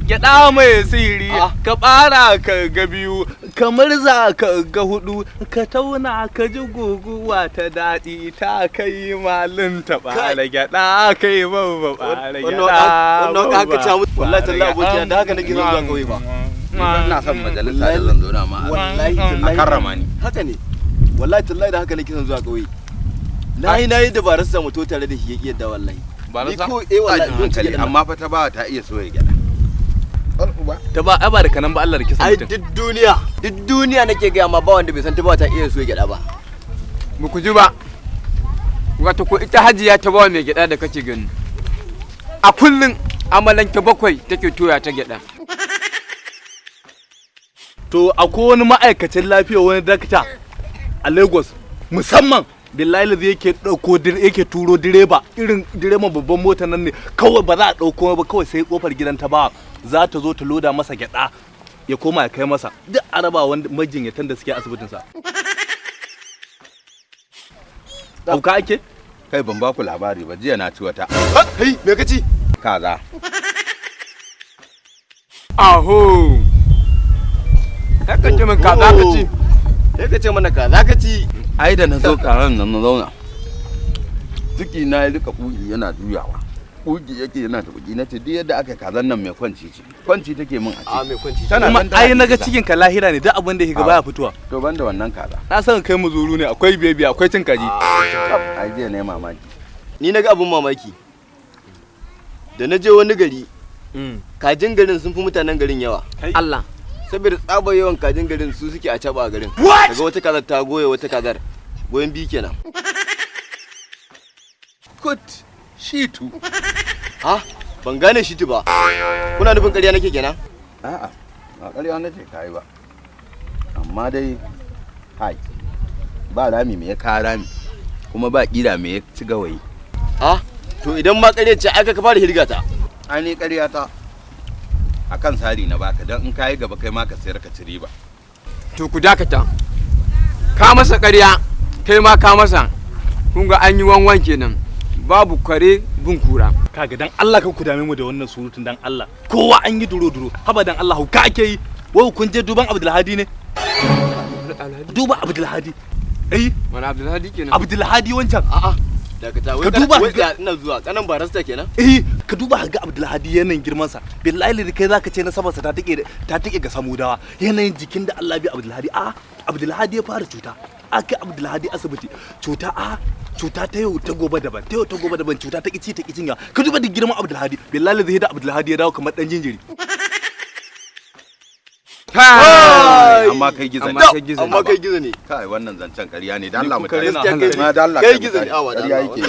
gyaɗa mai siri ka ɓara ka ga biyu ka murza ka ga hudu ka tauna ka ji guguwa ta daɗi ta kai malin ta ɓara gyaɗa kai babba ɓara gyaɗa wannan haka ta mutu wallahi tallahi abokiya da haka nake zuwa kauye ba ina son majalisa da zan zauna ma wallahi tallahi karrama ni haka ne wallahi tallahi da haka nake son zuwa kauye nayi dabarar sa mutu tare da shi yake yadda wallahi ba ni ko wallahi hankali amma fa ta ba ta iya soya gyada ta ba ai ba da kanan ba Allah da kisan mutum ai duk duniya nake ga amma ba wanda bai san ta ba ta iya soya gyada ba mu ku ji ba wato ko ita hajiya ta ba mai gyada da kake gani a kullun amalanke bakwai take toya ta gyada to akwai wani ma'aikacin lafiya wani dakta a Lagos musamman billahi da yake dauko yake turo direba irin direban babban mota nan ne kawai ba za a dauko ba kawai sai kofar gidan ta ba za ta zo ta loda masa gyada ya koma ya kai masa duk araba wanda majinyatan da suke asibitin sa dauka ake kai ban ba ku labari ba jiya na ci wata kai me kaci kaza aho haka ce min kaza ka ci ka ce mana kaza ka ci ai da na zo karan nan na zauna ciki na ya rika kugi yana juyawa kugi yake yana ta kugi nace duk yadda aka kazan nan mai kwanci ce kwanci take min a a ciki mai kwanci tana ai naga cikin ka lahira ne duk abin da yake baya fitowa to banda wannan kaza na san kai mu zuru ne akwai bebi akwai cin kaji ai jiya ne mamaki ni naga abun mamaki da na je wani gari kajin garin sun fi mutanen garin yawa Allah saboda tsabar yawan kajin garin su suke a caba a garin daga wata kazar ta goye wata kazar goyen biyu kenan kut shitu ha ban gane shitu ba kuna nufin ƙarya nake kenan a'a ba ƙarya nace kai ba amma dai hai ba rami me ya ka rami kuma ba kira me ya ci gawayi ha to idan ma ƙarya ce aka ka fara hirgata ai ni ƙarya ta akan sari na baka dan in kai gaba kai ma ka sayar ka ci riba to ku dakata ka masa ƙarya kai ma ka masa kun ga an yi wanwan kenan babu kare bin kura kaga dan Allah kan ku dame mu da wannan surutun dan Allah kowa an yi duro haba dan Allah ka ake yi wai kun je duban Abdulhadi ne duba Abdulhadi wani Abdulhadi kenan Abdulhadi wancan a'a dakata wai ka duba ina zuwa kanan barasta kenan ka duba ga Abdulhadi yanayin girman sa billahi da kai zaka ce na sabarsa ta take ga samudawa yanayin jikin da Allah bi Abdulhadi Abdulhadi ya fara cuta aka Abdulhadi asibiti cuta ta yau ta gobe daban cuta ta kici ta kicin ya ka duba da girman Abdulhadi billahi zai da Abdulhadi ya dawo kamar dan jinjiri amma kai gizo ne kai wannan zancen ƙarya ne da Allah mu kai gizo ne ƙarya yake